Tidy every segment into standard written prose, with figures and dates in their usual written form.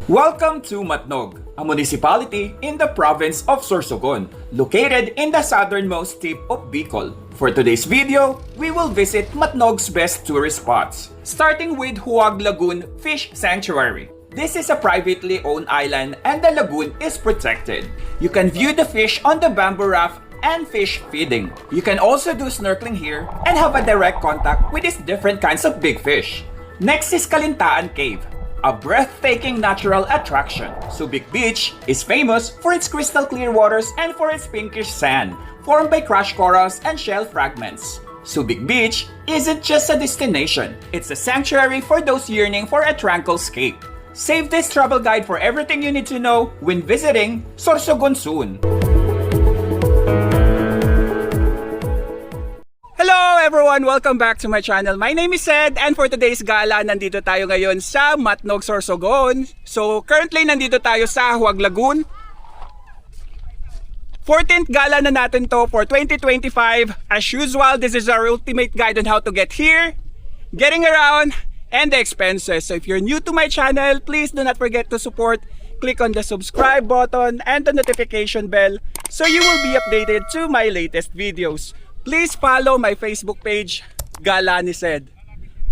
Welcome to Matnog, a municipality in the province of Sorsogon, located in the southernmost tip of Bicol. For today's video, we will visit Matnog's best tourist spots, starting with Huwag Lagoon Fish Sanctuary. This is a privately owned island and the lagoon is protected. You can view the fish on the bamboo raft and fish feeding. You can also do snorkeling here and have a direct contact with these different kinds of big fish. Next is Kalintaan Cave, a breathtaking natural attraction. Subic Beach is famous for its crystal clear waters and for its pinkish sand, formed by crushed corals and shell fragments. Subic Beach isn't just a destination, it's a sanctuary for those yearning for a tranquil escape. Save this travel guide for everything you need to know when visiting Sorsogon soon. Hello everyone! Welcome back to my channel. My name is Ed and for today's gala, nandito tayo ngayon sa Matnog, Sorsogon. So currently nandito tayo sa Huwag Lagoon. 14th gala na natin to for 2025. As usual, this is our ultimate guide on how to get here, getting around, and the expenses. So if you're new to my channel, please do not forget to support. Click on the subscribe button and the notification bell so you will be updated to my latest videos. Please follow my Facebook page, Gala ni Sed.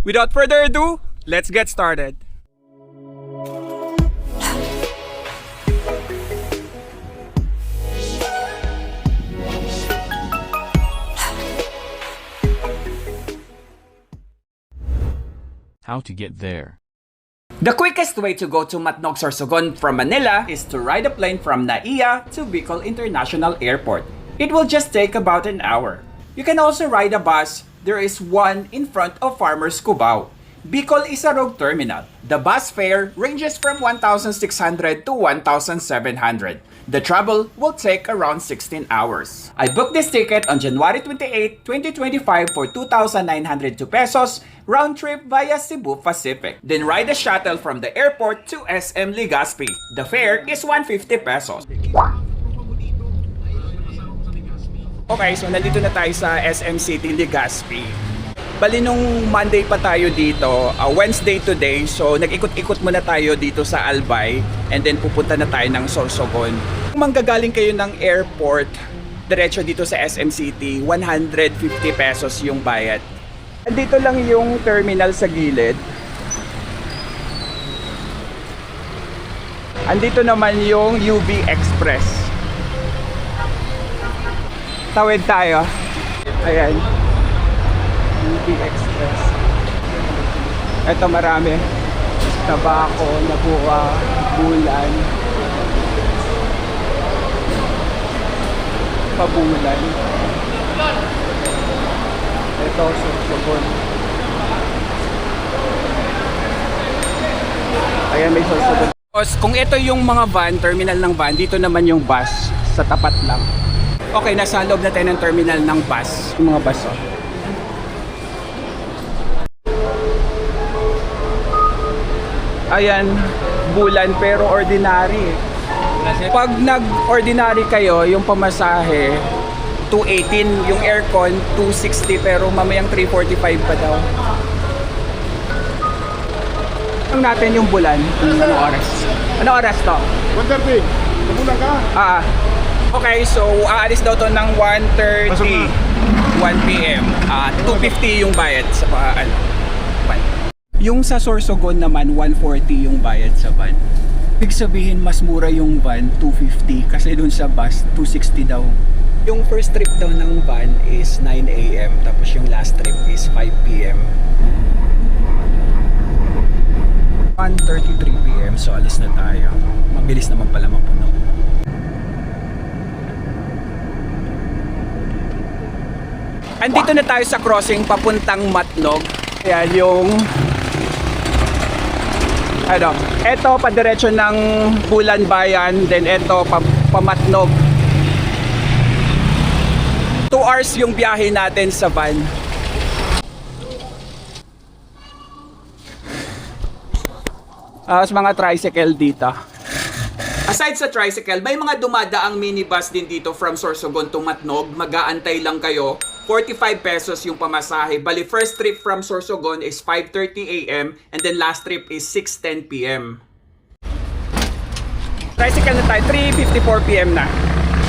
Without further ado, let's get started. How to get there. The quickest way to go to Matnog, Sorsogon from Manila is to ride a plane from Naiya to Bicol International Airport. It will just take about an hour. You can also ride a bus. There is one in front of Farmers Cubao. Bicol is a road terminal. The bus fare ranges from 1,600 to 1,700. The travel will take around 16 hours. I booked this ticket on January 28, 2025 for 2,902 pesos, round trip via Cebu Pacific. Then ride a shuttle from the airport to SM Legazpi. The fare is 150 pesos. Okay, so nandito na tayo sa SM City Legazpi. Bali nung Monday pa tayo dito, Wednesday today, so nag-ikot-ikot muna tayo dito sa Albay and then pupunta na tayo ng Sorsogon. Kung manggagaling kayo ng airport, diretso dito sa SM City, 150 pesos yung bayad. Dito lang yung terminal sa gilid. Andito naman yung UB Express. Tawid tayo. Ayan. UB Express. Ito marami. Tabako, Nabua, Bulan. Pabulan. Ito, Sorsogon. Ayan, may Sorsogon. Kung ito yung mga van, terminal ng van, dito naman yung bus. Sa tapat lang. Okay, nasa loob na tayo ng terminal ng bus. Yung mga bus, oh. Ayan, Bulan pero ordinary. Pag nag-ordinary kayo, yung pamasahe, 218, yung aircon, 260, pero mamayang 345 pa daw. Ang natin yung Bulan, anong oras? Anong oras to? 1:30. Nabulan ka? Okay, so aalis daw to ng 1:30, 1 PM. 250 yung bayad sa van. Yung sa Sorsogon naman, 140 yung bayad sa van. Ibig sabihin, mas mura yung van, 250. Kasi dun sa bus, 260 daw. Yung first trip daw ng van is 9 AM. Tapos yung last trip is 5 PM. 1:33 PM, so alis na tayo. Mabilis naman pala mapuno. Andito na tayo sa crossing papuntang Matnog. Ayan yung eto padiretso ng Bulan Bayan, then eto pamatnog. 2 hours yung biyahe natin sa van. Sa mga tricycle dito. Aside sa tricycle, may mga dumadaang minibus din dito from Sorsogon to Matnog. Mag-aantay lang kayo 45 pesos yung pamasahe. Bali, first trip from Sorsogon is 5:30 a.m. and then last trip is 6:10 p.m. Tricycle na tayo, 3:54 p.m. na.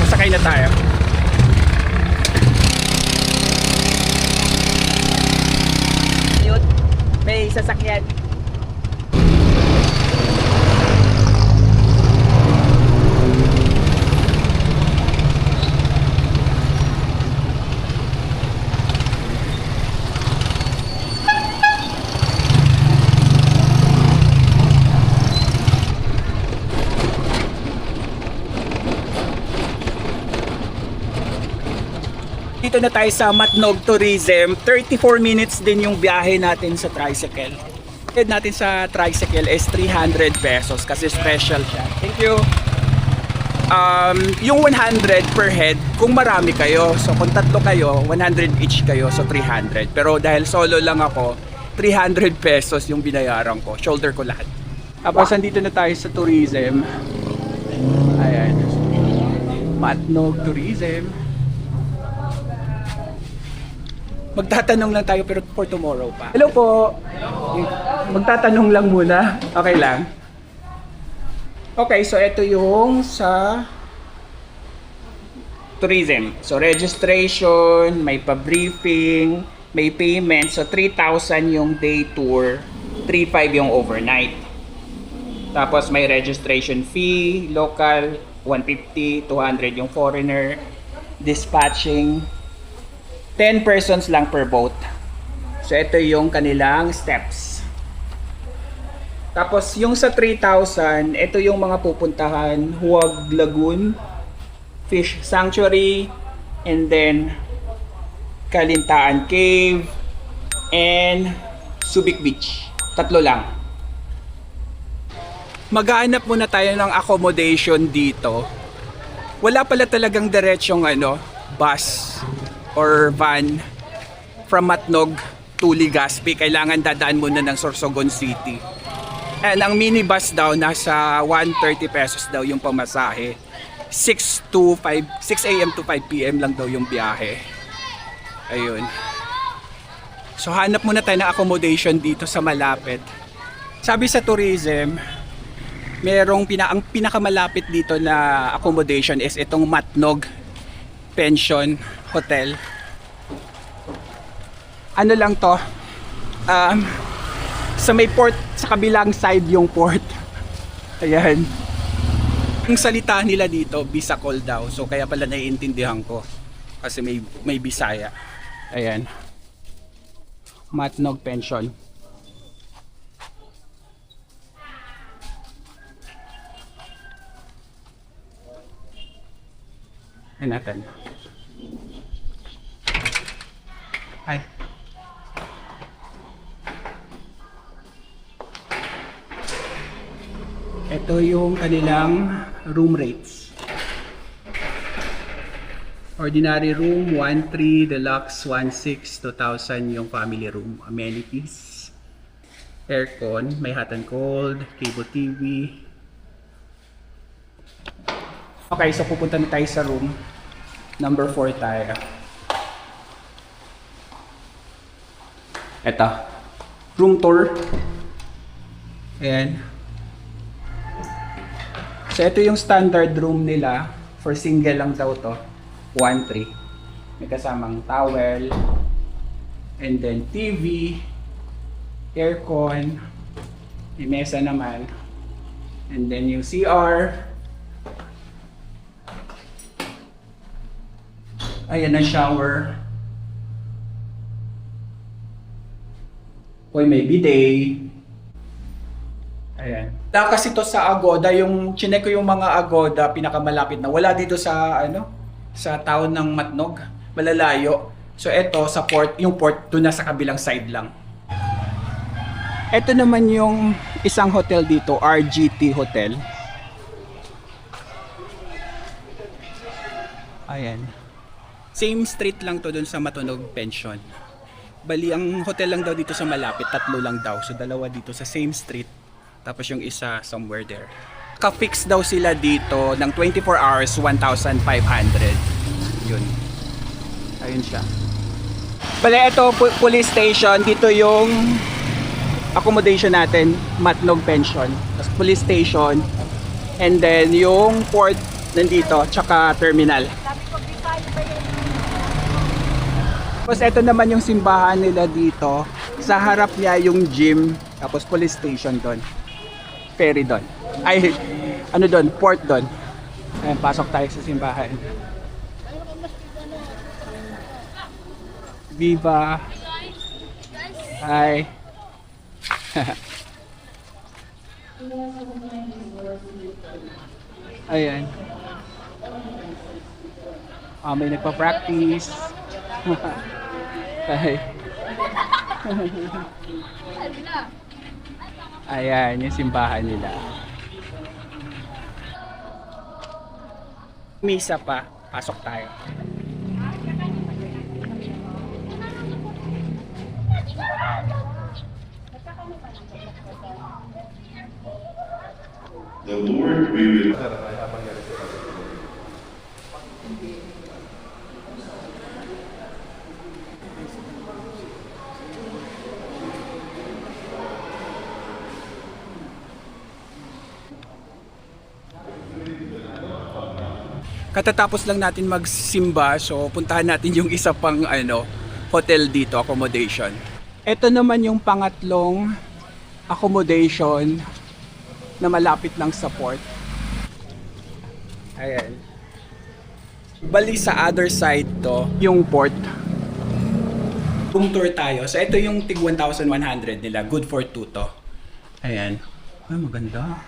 Masakay na tayo. Yun, may sasakyan. Dito na tayo sa Matnog Tourism. 34 minutes din yung biyahe natin sa tricycle. Head natin sa tricycle is 300 pesos kasi special siya. Thank you. Yung 100 per head kung marami kayo. So kung tatlo kayo, 100 each kayo. So 300. Pero dahil solo lang ako, 300 pesos yung binayaran ko. Shoulder ko lahat. Tapos andito na tayo sa tourism. Ayan. Matnog Tourism. Magtatanong lang tayo pero for tomorrow pa. Hello po. Magtatanong lang muna. Okay lang. Okay, so ito yung sa tourism. So registration, may pa-briefing, may payment. So 3,000 yung day tour, 3,500 yung overnight. Tapos may registration fee, local, 150, 200 yung foreigner, dispatching, 10 persons lang per boat. So ito yung kanilang steps. Tapos yung sa 3,000, ito yung mga pupuntahan, Huwag Lagoon, Fish Sanctuary, and then Kalintaan Cave, and Subic Beach. Tatlo lang. Maghahanap muna tayo ng accommodation dito. Wala pala talagang diretsyong bus or van from Matnog to Legazpi. Kailangan dadaan muna ng Sorsogon City. And ang minibus daw nasa 130 pesos daw yung pamasahe. 6 a.m. to 5 p.m. lang daw yung biyahe. Ayun. So hanap muna tayo ng accommodation dito sa malapit. Sabi sa tourism, ang pinakamalapit dito na accommodation is itong Matnog Pension Hotel. Ano lang to? Sa may port, sa kabilang side yung port. Ayan. Ang salita nila dito, Bisacol daw. So kaya pala naiintindihan ko. Kasi may Bisaya. Ayan. Matnog Pension. Ayan natin. Hi. Ito yung kanilang room rates. Ordinary room 1,300, deluxe 1,600, 2,000 yung family room. Amenities, aircon, may hot and cold, cable TV. Okay, so pupunta na tayo sa room. Number 4 tayo. Ito. Room tour. Ayan. So ito yung standard room nila. For single lang daw to. 1,300. May kasamang towel. And then TV. Aircon. May mesa naman. And then yung CR. Ayan na shower. Uy, may bidet. Ayan. Kasi to sa Agoda, yung chinek ko yung mga Agoda pinakamalapit na. Wala dito sa sa town ng Matnog, malalayo. So eto sa port, yung port doon na sa kabilang side lang. Ito naman yung isang hotel dito, RGT Hotel. Ayan. Same street lang to doon sa Matnog Pension. Bali, ang hotel lang daw dito sa malapit, 3 lang daw. So, 2 dito sa same street. Tapos yung isa somewhere there. Ka-fix daw sila dito ng 24 hours, 1,500. Yun. Ayun siya. Bale, ito, police station. Dito yung accommodation natin, Matnog Pension. Tapos police station. And then, yung port nandito, tsaka terminal. Tapos, ito naman yung simbahan nila dito. Sa harap niya yung gym. Tapos, police station doon. Ferry doon. Ay, ano doon? Port doon. Ayan, pasok tayo sa simbahan. Viva. Hi. Ayan. May nagpa-practice. Hi. Ayan, yung simbahan nila. Misa pa. Pasok tayo. The Lord be with Katatapos lang natin magsimba, so puntahan natin yung isa pang hotel dito, accommodation. Ito naman yung pangatlong accommodation na malapit lang sa port. Ayan. Bali sa other side to, yung port. Room tour tayo. So ito yung tig 1,100 nila, good for 2 to. Ayan. Ay, maganda.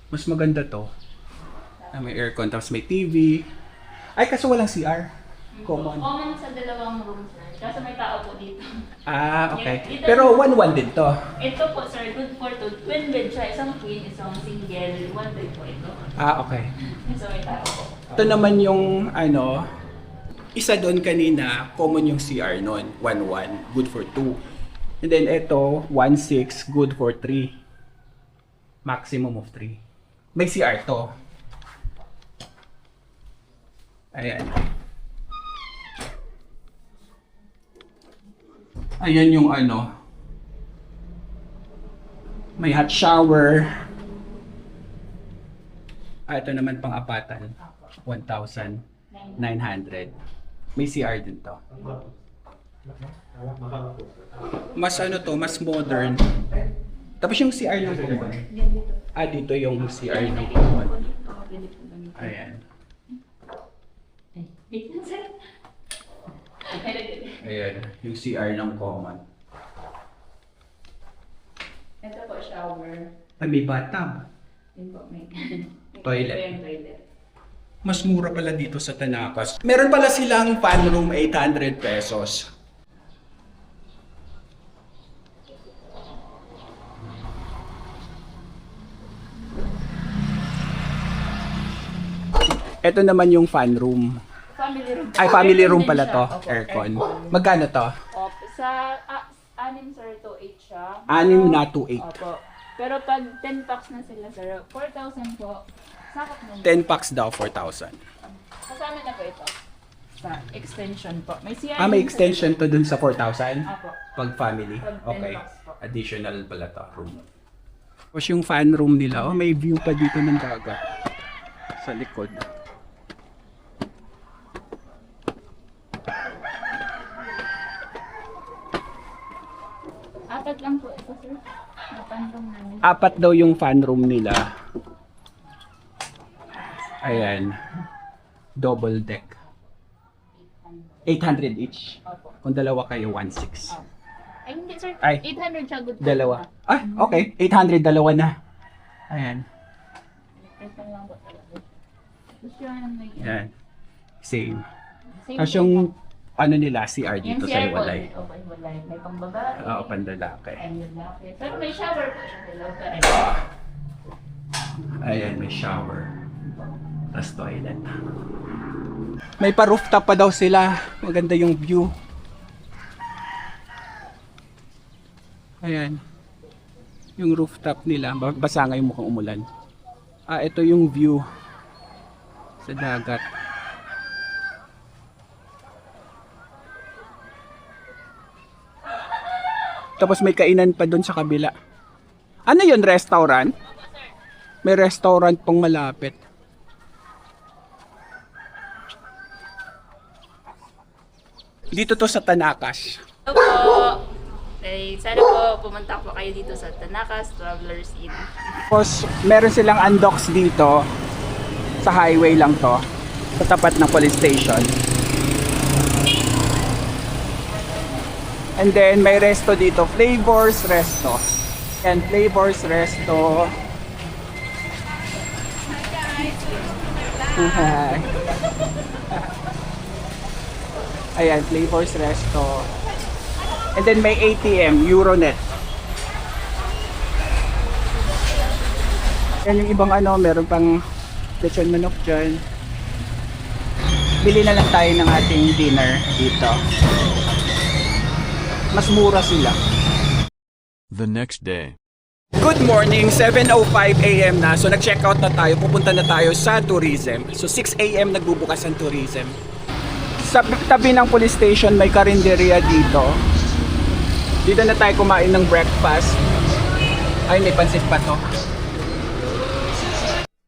Mas maganda to. May aircon, tapos may TV. Ay, kaso walang CR. Common. Common sa dalawang room, sir. Kaso may tao po dito. Ah, okay. Pero 1-1 din to. Ito po, sir, good for two. Twin bed siya. Isang queen, isang single. One bed po ito. Ah, okay. So may tao po. Ito naman yung isa doon kanina, common yung CR noon. 1-1, good for 2. And then ito, 1-6, good for 3. Maximum of 3. May CR to. Ayan. Ayan yung may hot shower. Ito naman pang apatan. 1,900. May CR din to. Mas mas modern. Tapos yung CR ng common. Dito yung CR ng common. Ayan. Ayan, yung CR ng common. Ito po, shower. May bathtub. Yun po, may Toilet. ito yung toilet. Mas mura pala dito sa Tanakas. Meron pala silang fan room, 800 pesos. Ito naman yung fan room. Family room. Ay, family room Aircon pala din to. siya. Opo, Aircon. Magkano to? Opo, sa 6 sir, to 8 siya. 6 na to 8. Opo. Pero pag 10 packs na sila, sir, 4,000 po. Sakot na. 10 packs daw, 4,000. Kasama na po ito. Sa extension po. May CR. May din, extension sir. to dun sa 4,000? Opo. Pag family? Pag 10 Okay. bucks po. Additional pala to, room. Tapos yung fan room nila, may view pa dito ng dagat. Sa likod. Apat lang po ito, sir. Napandong namin. 4 daw yung fan room nila. Ayan. Double deck. 800 each. Opo. Kung dalawa kayo, 1,600. Ay, hindi, sir. Ay. 800 siya, good po. Dalawa. Okay. 800, dalawa na. Ayan. Ito lang po talaga. Gusto yan may... Ayan. Same. Same Tapos po. yung nila, CR dito Yung sa CR po, Iwalay. opo, Iwalay. May pambabae. Oo, pandalaki. Ay, lalaki. Pero may shower po siya sa loob. Ayan, may shower. Tapos toilet. May pa-rooftop pa daw sila. Maganda yung view. Ayan. Yung rooftop nila. Basa nga yung mukhang umulan. Ito yung view sa dagat. Tapos may kainan pa doon sa kabila. Ano yun, restaurant? May restaurant pong malapit. Dito to sa Tanakas. Hello po. Sana po pumunta po kayo dito sa Tanakas Travelers Inn. Tapos meron silang undocs dito. Sa highway lang to. Sa tapat ng police station. And then may resto dito. Flavors Resto. And Flavors Resto. Hi. Ayan, Flavors Resto. And then may ATM, Euronet. Yan yung ibang ano, meron pang lechon manok dyan. Bili na lang tayo ng ating dinner dito. Mas mura sila. The next day. Good morning, 7:05 AM na. So nag-check out na tayo, pupunta na tayo sa tourism. So 6 AM nagbubukas ang tourism. Sa tabi ng police station may karinderya dito. Dito na tayo kumain ng breakfast. Ay, may pansit pa to.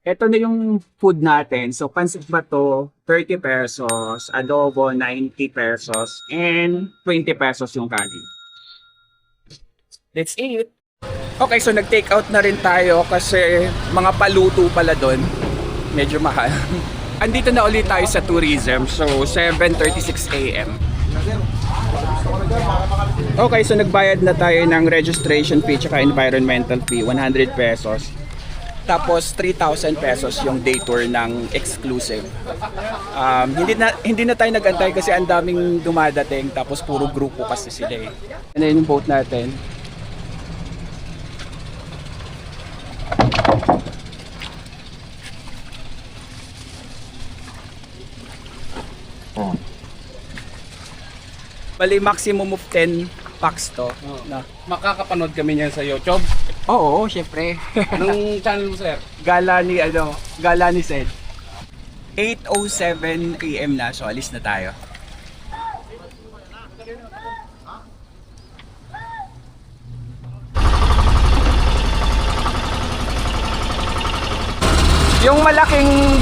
Ito na yung food natin. So pansit pa to, 30 pesos, adobo 90 pesos, and 20 pesos yung kanin. Let's eat! Okay, so nag-take out na rin tayo kasi mga paluto pala doon. Medyo mahal. Andito na ulit tayo sa tourism. So 7:36 AM. Okay, so nagbayad na tayo ng registration fee at environmental fee, 100 pesos. Tapos 3,000 pesos yung day tour ng exclusive. Hindi na tayo nagantay kasi ang daming dumadating, tapos puro grupo kasi sila eh. And then yung boat natin. Bali, maximum of 10 packs to. Na. Makakapanood kami niyan sa YouTube. Oo, syempre. Anong channel mo, sir? Gala ni Sed. 8:07 AM na, so alis na tayo. Yung malaking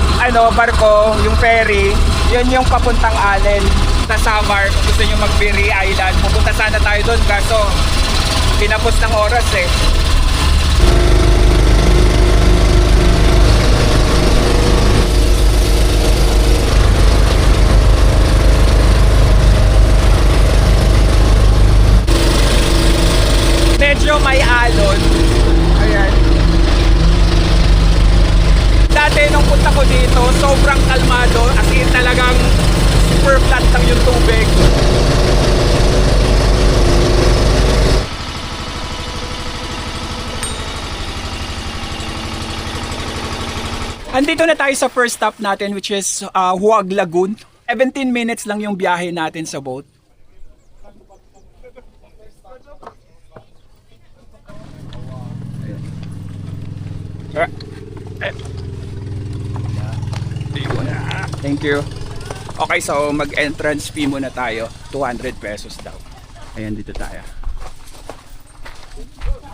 barko, yung ferry, yun yung papuntang Allen sa Samar. Kung gusto nyo mag-Piri Island, pupunta sana tayo doon kaso pinapos ng oras eh. Medyo may alon. Ayan. Dati nung punta ko dito, sobrang kalmado. As in talagang super flat lang yung tubig. Andito na tayo sa first stop natin, which is Huwag Lagoon. 17 minutes lang yung biyahe natin sa boat. Thank you. Okay, so mag-entrance fee muna tayo. 200 pesos daw. Ayan, dito tayo.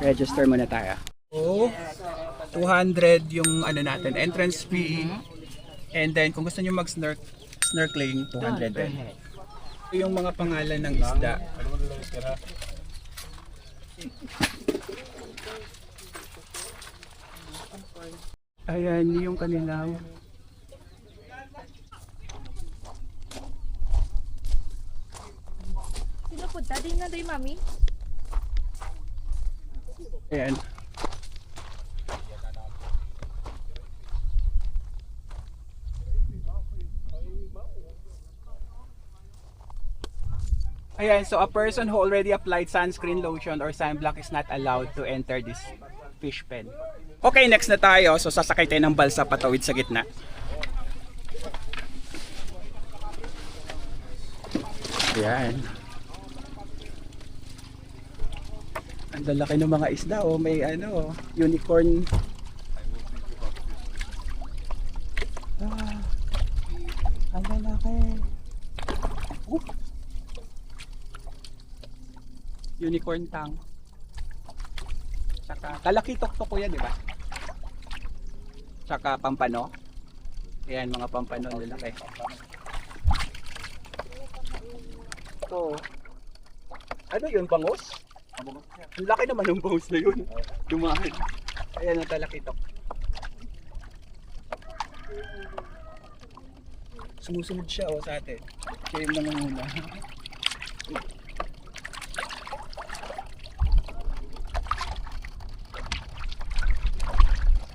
Register muna tayo. Oh, 200 yung natin, entrance fee. And then kung gusto niyo mag-snorkeling, 200 din. Ito yung mga pangalan ng isda. Ayan, yung kanilang Sino po? Daddy na day, mami? ayan. Ayan, so a person who already applied sunscreen lotion or sunblock is not allowed to enter this fish pen. Okay, next na tayo. So sasakay tayo ng balsa patawid sa gitna. Ayan. Ang lalaki ng mga isda, oh. May unicorn. Ang lalaki. Unicorn tang. Saka kalakitok to kuya, di ba? Saka pampano. Ayan, mga pampano lalaki. Ito. Ano yun, bangus? Ang laki naman yung bangus na yun. Dumaan. Ayan ang talakitok. Sumusunod siya sa atin. Siya yung nangunguna.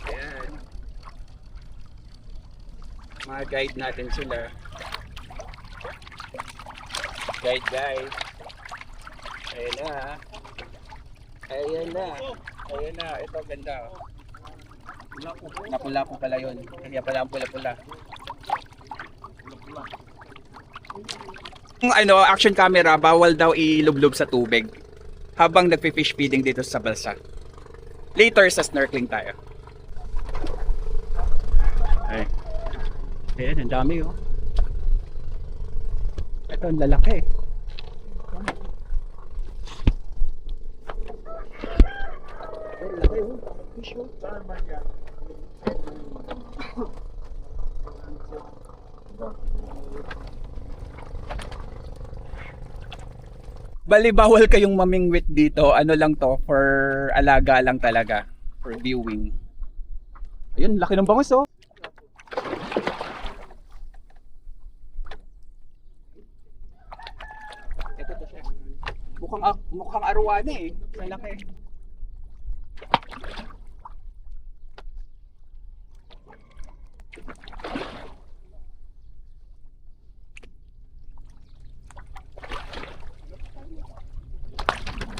Ayan. Mga guide natin sila. Guide. Ayan na. Ayan na. Ayan na. Ito ganda. Napula ko pala yun. Kaya pala ang pula-pula. Yung action camera, bawal daw ilublob sa tubig habang nagfi-fish feeding dito sa balsa. Later sa snorkeling tayo. Ay. Ayan, ang dami oh. Ito ang lalaki. Bali, bawal kayong mamingwit dito. Ano lang to, for alaga lang talaga. For viewing. Ayun, laki ng bangus oh. Ito to siya. Mukhang arowana eh. Malaki.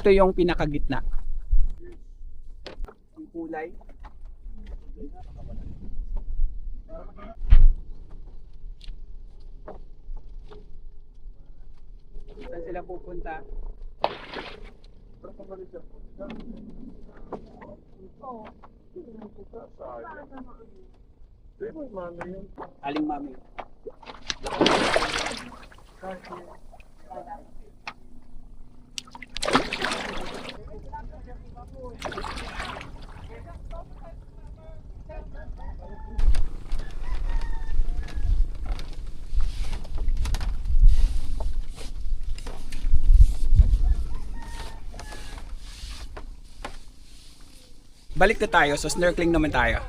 Ito yung pinakagitna. Ang kulay. Saan sila pupunta? Aling mami. Balik na tayo, so snorkeling naman tayo.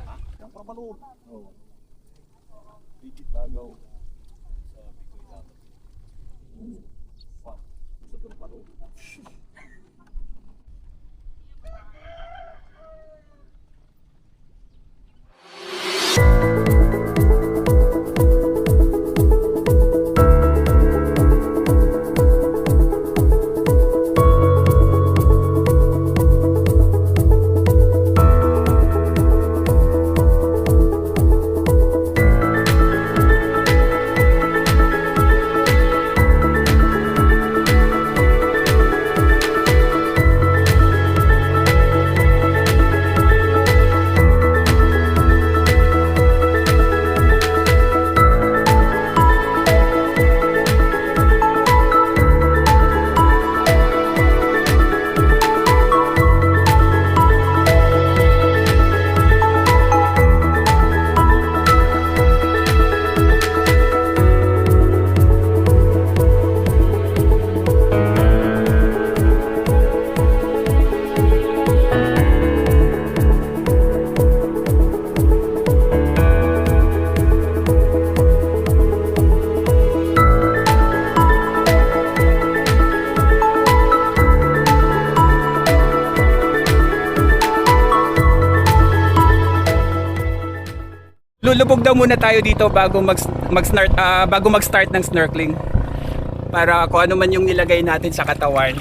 Lulubog daw muna tayo dito bago mag-start ng snorkeling. Para kung ano man yung nilagay natin sa katawan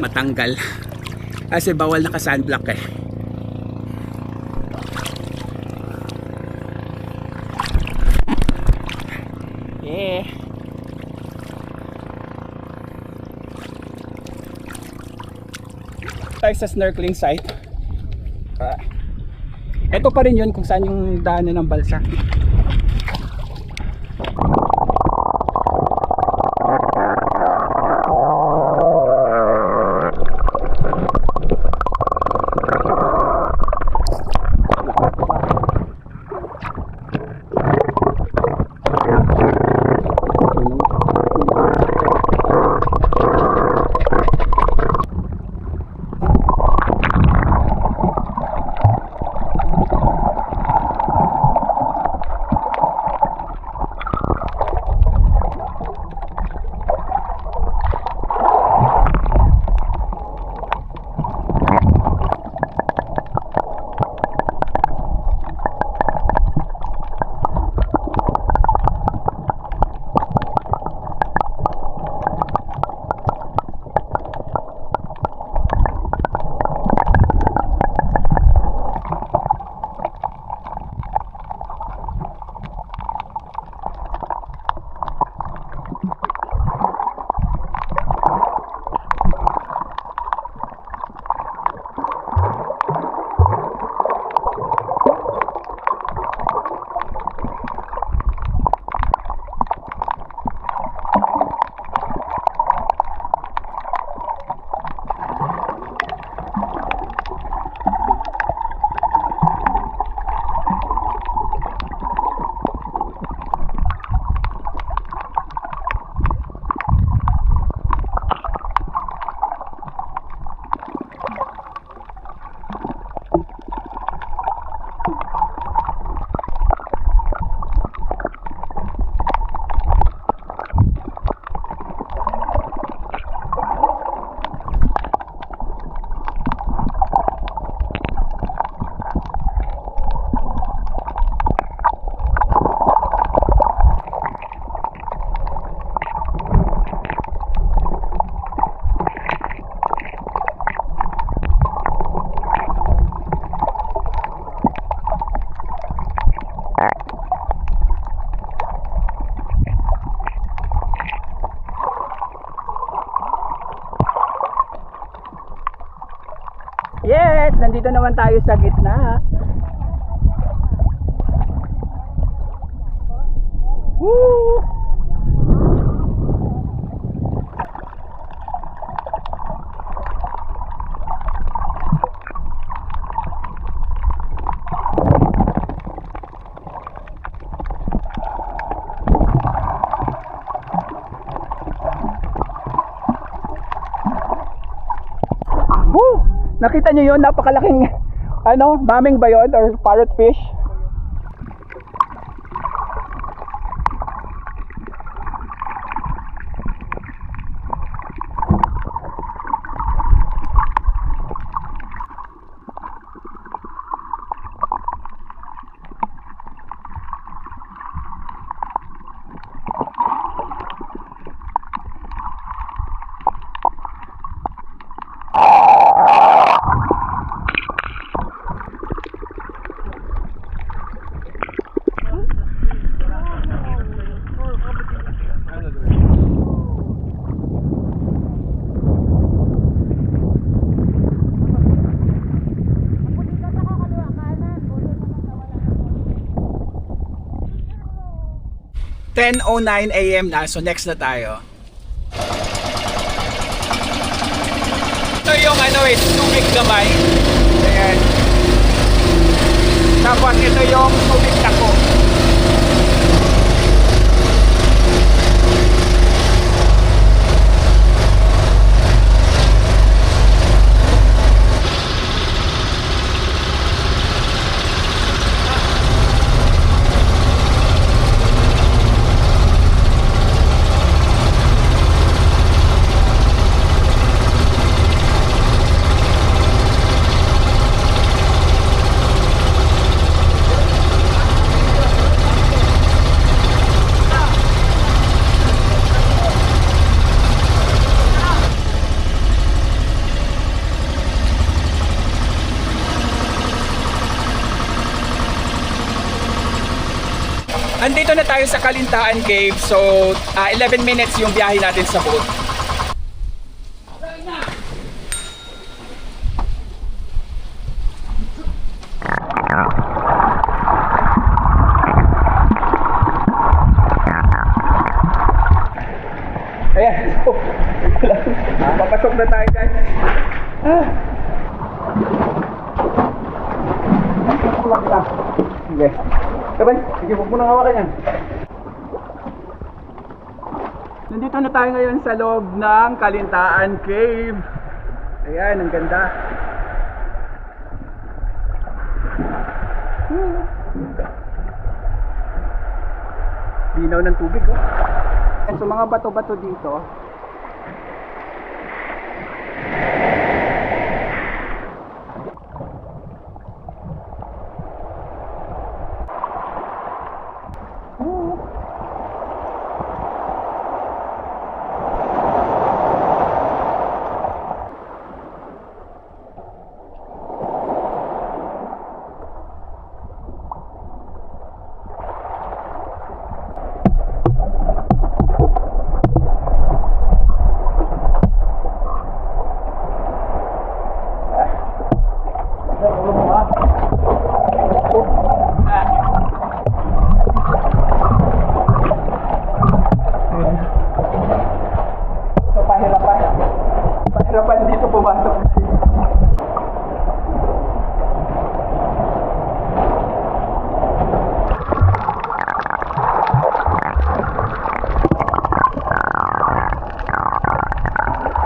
matanggal. Kasi bawal naka-sunblock eh. Yeah. Tayo sa snorkeling site. Ito pa rin yun kung saan yung daanan ng balsa. Yes, nandito naman tayo sa gitna. Woo! Woo! Nakita nyo yun? Napakalaking maming ba yun? Or parrotfish? (10:09 AM na, so next na tayo. Ito yung tubig gamay. Ayan. Tapos ito yung tubig tako. Andito na tayo sa Kalintaan Cave. So, 11 minutes yung biyahe natin sa boat. Ayan. So, papasok na tayo, guys. Tulak lang. Sige. Sabay, sige, huwag mo nang hawakan yan. Nandito na tayo ngayon sa loob ng Kalintaan Cave. Ayan, ang ganda. Linaw ng tubig, oh. So mga bato-bato dito. Pahirapan dito pumasok.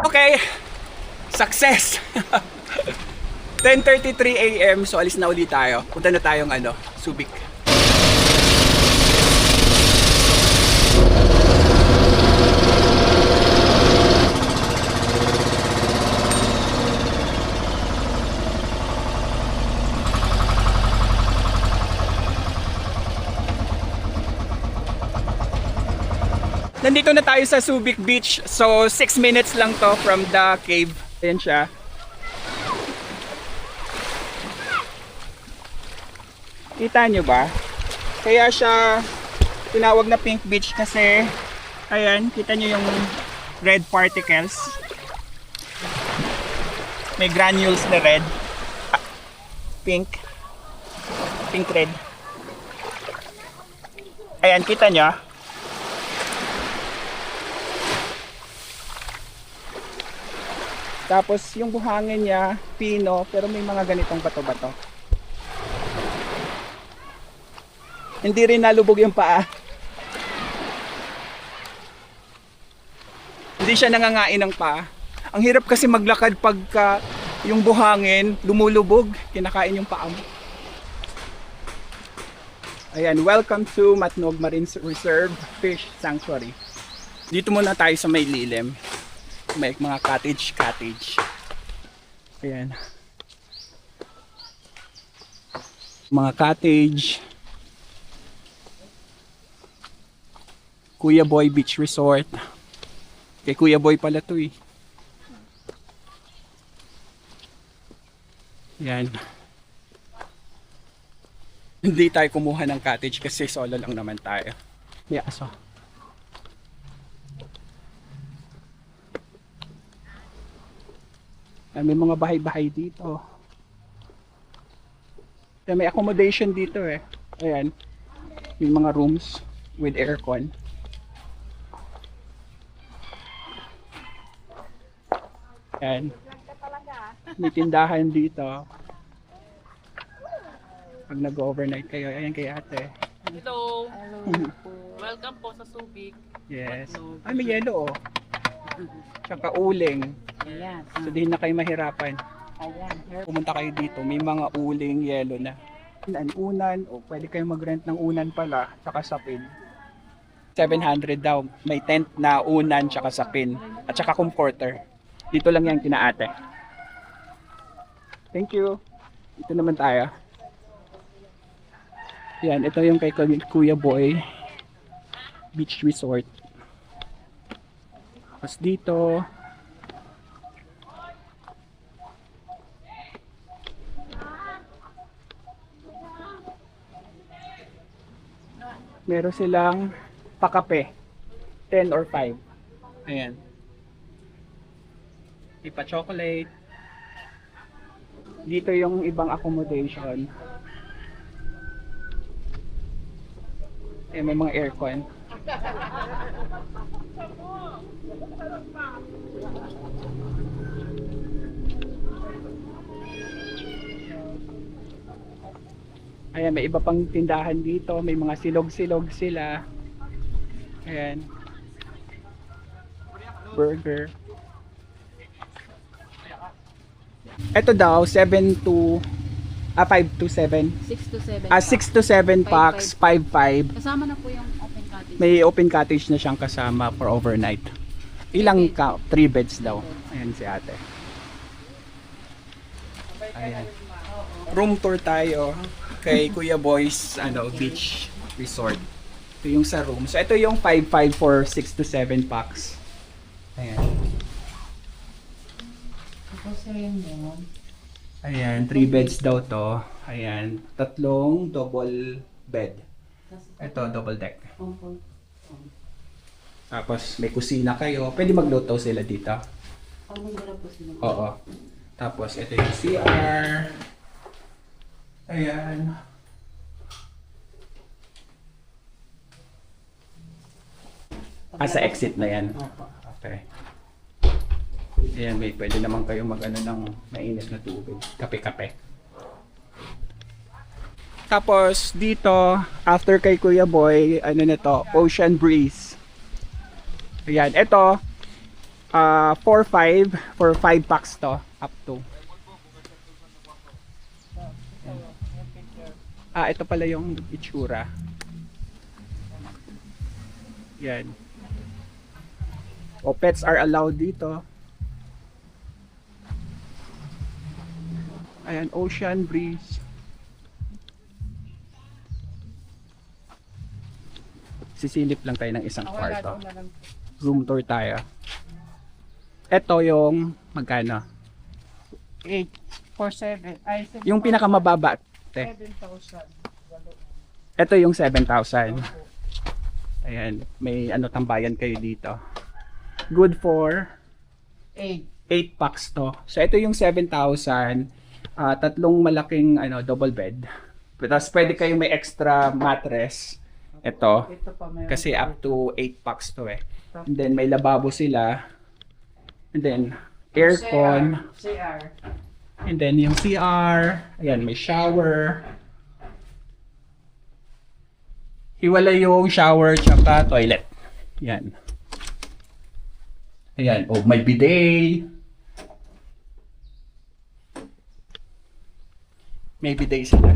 Okay, success. 10:33 AM, so alis na ulit tayo. Punta na tayong Subic. Nandito na tayo sa Subic Beach. So 6 minutes lang to from the cave. Ayan siya. Kita nyo ba? Kaya siya tinawag na Pink Beach kasi ayan, kita nyo yung red particles. May granules na red. Pink. Pink red. Ayan, kita nyo. Tapos yung buhangin niya, pino, pero may mga ganitong bato-bato. Hindi rin nalubog yung paa. Hindi siya nangangain ng paa. Ang hirap kasi maglakad pagka yung buhangin lumulubog, kinakain yung paa mo. Ayan, welcome to Matnog Marine Reserve Fish Sanctuary. Dito muna tayo sa may lilim. May mga cottage. Ayan. Mga cottage. Kuya Boy Beach Resort. Kay Kuya Boy pala to eh. Ayan. Hindi tayo kumuha ng cottage kasi solo lang naman tayo. May aso. May mga bahay-bahay dito. May accommodation dito eh. Ayan. May mga rooms with aircon. Ayan. May tindahan dito. Pag nag-overnight kayo, ayan kay ate. Hello. Welcome po sa Subic. Yes. Ay, may yelo oh. Tsaka uling. Ayan. So, di na kayo mahirapan. Ayan. Pumunta kayo dito, may mga uling yelo na. Unan, o pwede kayo mag-rent ng unan pala, tsaka sapin. 700 daw. May tent na unan, tsaka sapin. At tsaka comforter. Dito lang yan kina ate. Thank you. Ito naman tayo. Yan, ito yung kay Kuya Boy Beach Resort. Tapos dito meron silang pakape 10 or 5. Ayan. Ipa chocolate. Dito yung ibang accommodation. May mga aircon. Ayan, may iba pang tindahan dito. May mga silog-silog sila. Ayan. Burger. Ito daw, 5 to 7. 6 to 7. 6 to 7 packs, 5-5. Kasama na po yung open cottage. May open cottage na siyang kasama for overnight. Ilang ka? 3 beds daw. Ayan si ate. Ayan. Room tour tayo kay Kuya Boy's Beach Resort. Ito yung sa room. So ito yung 5-5 for 6 to 7 packs. Ayan. Ayan, 3 beds daw to. Ayan, 3 double bed. Ito, double deck. Tapos may kusina kayo. Pwede magluto sila dito. Oo. Tapos ito yung CR. Ayan. Sa exit na yan. Okay. Ayan, may pwede naman kayo mag-ano ng mainit na tubig. Kape-kape. Tapos dito, after kay Kuya Boy, na to, Ocean Breeze. Ayan, ito 4-5 for 5 packs to, up to. Ayan. Ito pala yung itsura. Yan. Pets are allowed dito. Ayan, Ocean Breeze. Sisilip lang tayo ng isang kwarto. Room tour tayo. Ito yung magkano? 8 for 7. Ay, Yung pinakamababa, te. 7,000. Ito yung 7,000. Ayan, may tambayan kayo dito. Good for 8. 8 packs to. So ito yung 7,000. Tatlong malaking double bed. Tapos pwede kayong may extra mattress. Ito. Ito pa meron. Kasi up to 8 packs to eh. And then may lababo sila. And then aircon. CR. And then yung CR. Ayan, may shower. Hiwalay yung shower tsaka toilet. Ayan. Ayan. Oh, may bidet. May bidet sila.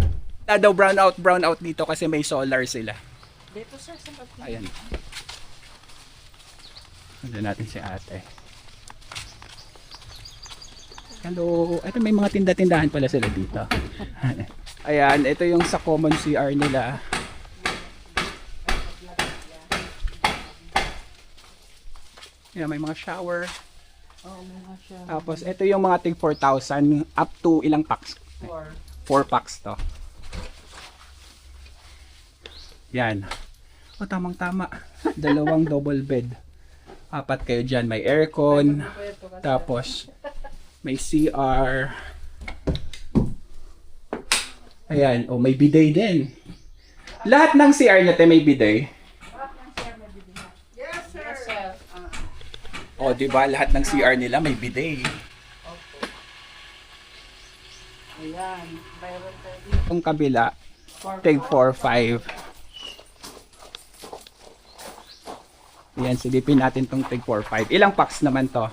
Daw brown out dito kasi may solar sila. Dito sir, sa loob. Ayan. Nandiyan natin si ate. Hello. Ito may mga tinda-tindahan pala sila dito. Ayan, ito yung sa common CR nila. Ayan, may mga shower. Oh, mga siya. Tapos ito yung mga tig 4,000 up to ilang packs? 4 packs to. Yan. O tamang-tama. Dalawang double bed. 4 kayo dyan. May aircon. Tapos may CR. Ayan. O may bidet din. Lahat ng CR natin may bidet. Yes sir. O di ba lahat ng CR nila may bidet. Ayan. Mayroon tayo dito. Yung kabila, tig 4-5. Ayan, silipin natin tong tig 4-5. Ilang packs naman to?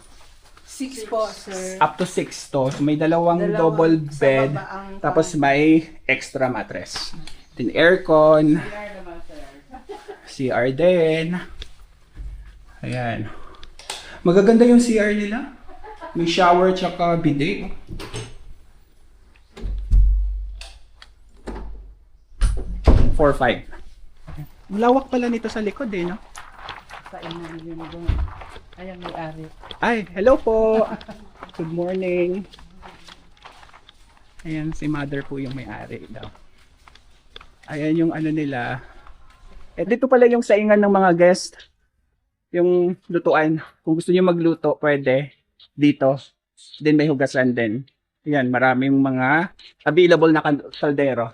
6 po sir. Up to 6 to. So, may dalawang double sa bed. baba ang Tapos may extra mattress. Then aircon. CR naman sir. CR din. Ayan. Magaganda yung CR nila. May shower tsaka bidet. 4-5. Lawak pala nito sa likod eh, no? Sa inyo yun doon. Ayan may ari. Ay, hello po. Good morning. Ayan, si mother po yung may-ari daw. Ayan yung ano nila. Eh, dito pala yung saingan ng mga guest. Yung lutuan. Kung gusto niyo magluto, pwede. Dito. Then may hugasan din. Ayan, maraming mga available na kaldero.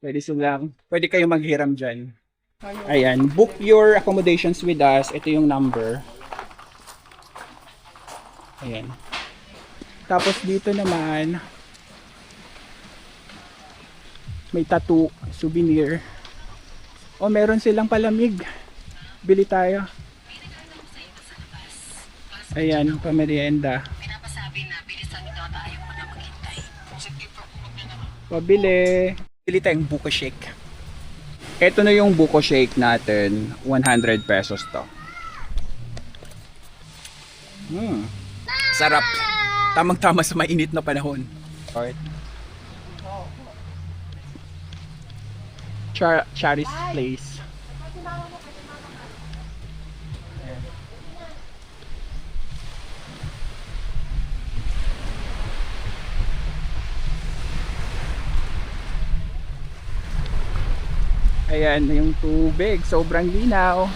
Pwede kayong maghiram dyan. Ayan, book your accommodations with us. Ito yung number. Ayan. Tapos dito naman, may tattoo, souvenir. O, meron silang palamig. Bili tayo. Ayan, pamerienda. Pabili. Bili tayong buko shake. Ito na yung buko shake natin. 100 pesos to. Sarap. Tamang-tama sa mainit na panahon. Alright. Charis Place. Ayan yung tubig, sobrang linaw.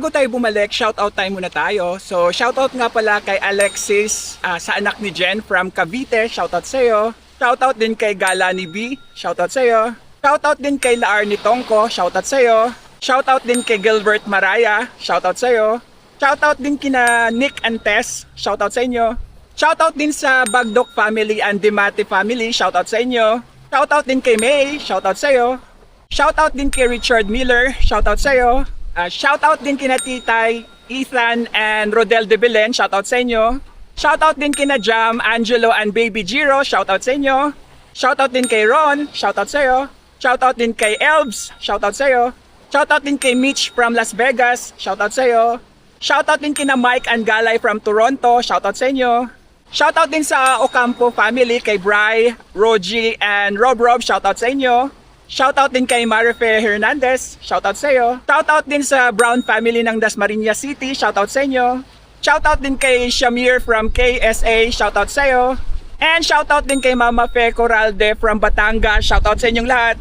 bago tayo bumalik, shoutout time muna tayo. So, shoutout nga pala kay Alexis, sa anak ni Jen from Cavite. Shoutout sa'yo. Shoutout din kay Galani B. Shoutout sa'yo. Shoutout din kay Laarni Tongko. Shoutout sa'yo. Shoutout din kay Gilbert Maraya. Shoutout sa'yo. Shoutout din kina Nick and Tess. Shoutout sa inyo. Shoutout din sa Bagdok family and Dimati family. Shoutout sa inyo. Shoutout din kay May. Shoutout sa'yo. Shoutout din kay Richard Miller. Shoutout sa'yo. Shoutout din kina Titay, Ethan, and Rodel de Belen. Shoutout sa inyo. Shoutout din kina Jam, Angelo, and Baby Jiro. Shoutout sa inyo. Shoutout din kay Ron. Shoutout sa'yo. Shoutout din kay Elbs. Shoutout sa'yo. Shoutout din kay Mitch from Las Vegas. Shoutout sa'yo. Shoutout din kina Mike and Galay from Toronto. Shoutout sa inyo. Shoutout din sa Ocampo family kay Bri, Rogie, and Rob. Shoutout sa inyo. Shoutout din kay Marife Hernandez. Shoutout sa iyo. Shoutout din sa Brown family ng Dasmariñas City. Shoutout sa inyo. Shoutout din kay Shamir from KSA. Shoutout sa iyo. And shoutout din kay Mama Fe Coralde from Batangas. Shoutout sa inyong lahat.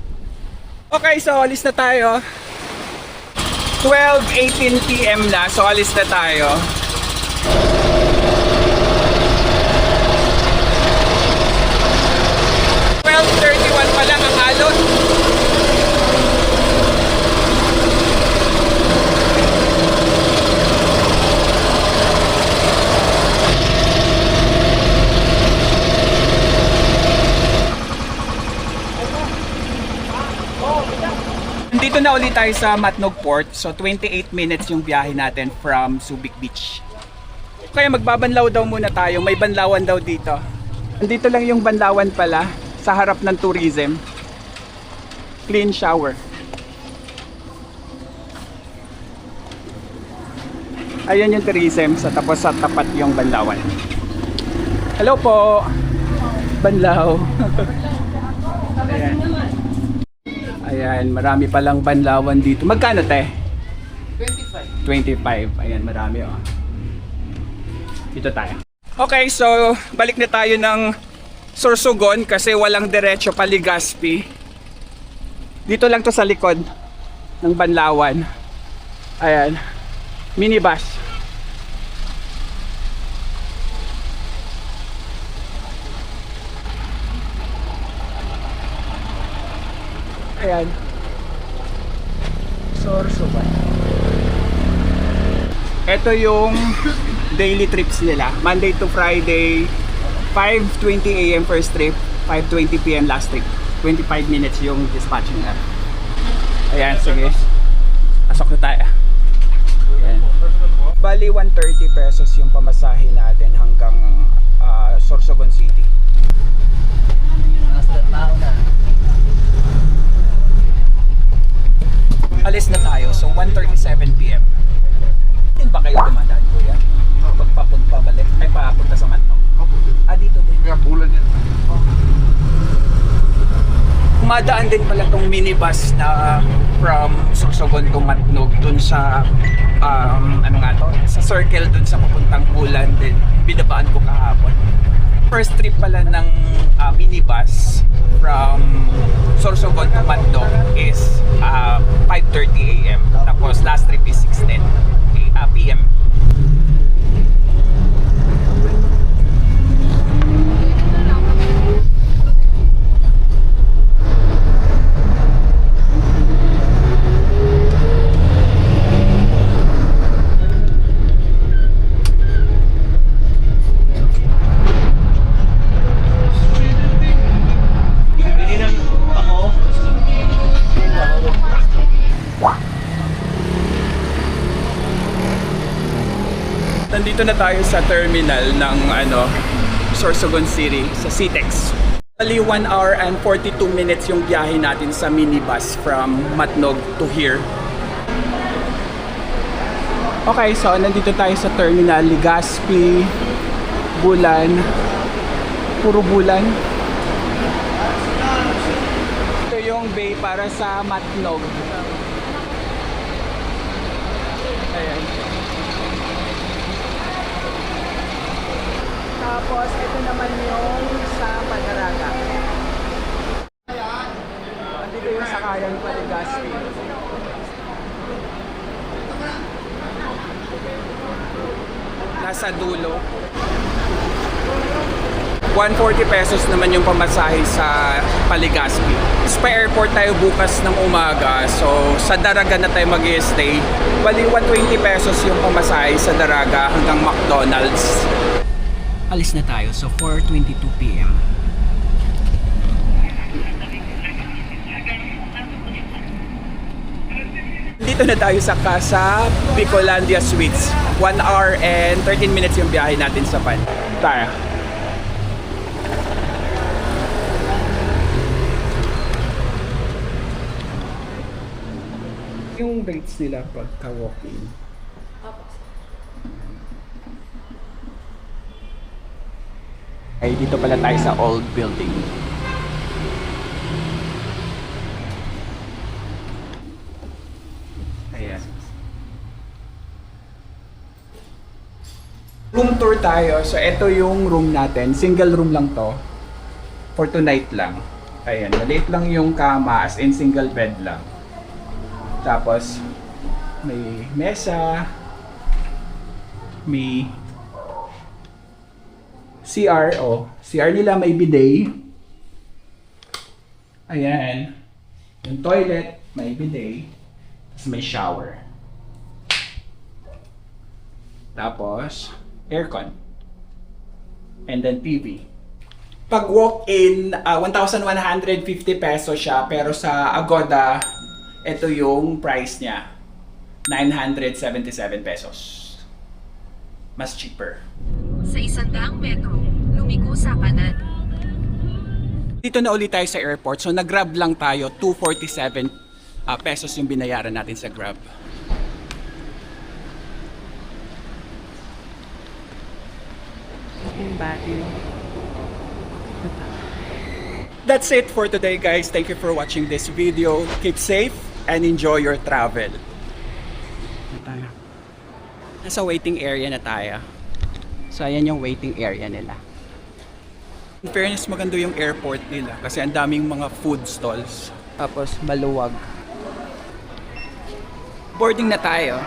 Okay, so alis na tayo. 12:18 PM na. So alis na tayo. Pa lang ang alon. Dito na ulit tayo sa Matnog Port. So 28 minutes yung biyahe natin from Subic Beach. Kaya magbabanlaw daw muna tayo. May banlawan daw dito. Dito lang yung banlawan pala. Sa harap ng tourism. Clean shower. Ayan yung tourism. Tapos sa tapat yung banlawan. Hello po. Banlaw. Ayan. Ayan, marami palang banlawan dito. Magkano te? 25. Ayan, marami oh. Dito tayo. Okay, so balik na tayo ng Sorsogon kasi walang diretso pa Legazpi. Dito lang to sa likod ng Banlawan. Ayan. Minibus. Ayan. Sorsogon. Ito yung daily trips nila. Monday to Friday. 5:20 AM first trip, 5:20 PM last trip. 25 minutes yung dispatching na. Ayan, sige. Pasok na tayo. Ayan. Bali, 130 pesos yung pamasahe natin hanggang Sorsogon City. Alis na tayo, so 1:37 PM. Din ba kayo dumadaan, kuya? Pabalik, ay papunta sa Matnog. Dito din. Kaya bulan yan. Kumadaan din pala tong minibus na from Sorsogon to Matnog dun sa ano nga to? Sa circle dun sa papuntang Bulan din. Binabaan ko kahapon. First trip pala ng minibus from Sorsogon to Matnog is 5:30 AM. Tapos last trip is 6:10 PM. Nandito na tayo sa terminal ng Sorsogon City sa CTEX. Bali 1 hour and 42 minutes yung biyahe natin sa minibus from Matnog to here. Okay, so nandito tayo sa terminal Legazpi, Bulan, puro Bulan. Ito yung bay para sa Matnog. Ayan. Tapos, ito naman yung sa Padaraga. Andito yung sakayan pa Legazpi. sa dulo. 140 pesos naman yung pamasahe sa Paligaspi. Pa airport tayo bukas ng umaga, so sa Daraga na tayo mag-stay. Bali 120 pesos yung pamasahe sa Daraga hanggang McDonald's. Alis na tayo, so 4:22 PM. Dito na tayo sa Casa Bicolandia Suites. 1 hour and 13 minutes yung biyahe natin sa van. Tara. Yung rates nila pagka walk-in. Ay, dito pala tayo sa old building. Ayan. Room tour tayo. So, ito yung room natin. Single room lang to. For tonight lang. Ayan. Maliit lang yung kama. As in, single bed lang. Tapos, may mesa. May CR. Oh, CR nila may bidet. Ayan. Yung toilet, may bidet. Tapos may shower. Tapos, aircon. And then TV. Pag walk-in, 1,150 pesos siya. Pero sa Agoda, ito yung price niya. 977 pesos. Mas cheaper. Sa 100 metro, lumiko sa kanan. Dito na ulit tayo sa airport. So nag-grab lang tayo. 247 pesos yung binayaran natin sa Grab. That's it for today, guys. Thank you for watching this video. Keep safe and enjoy your travel. Nasa waiting area na tayo. So ayan yung waiting area nila. In fairness, maganda yung airport nila kasi ang daming mga food stalls. Tapos maluwag. Boarding na tayo.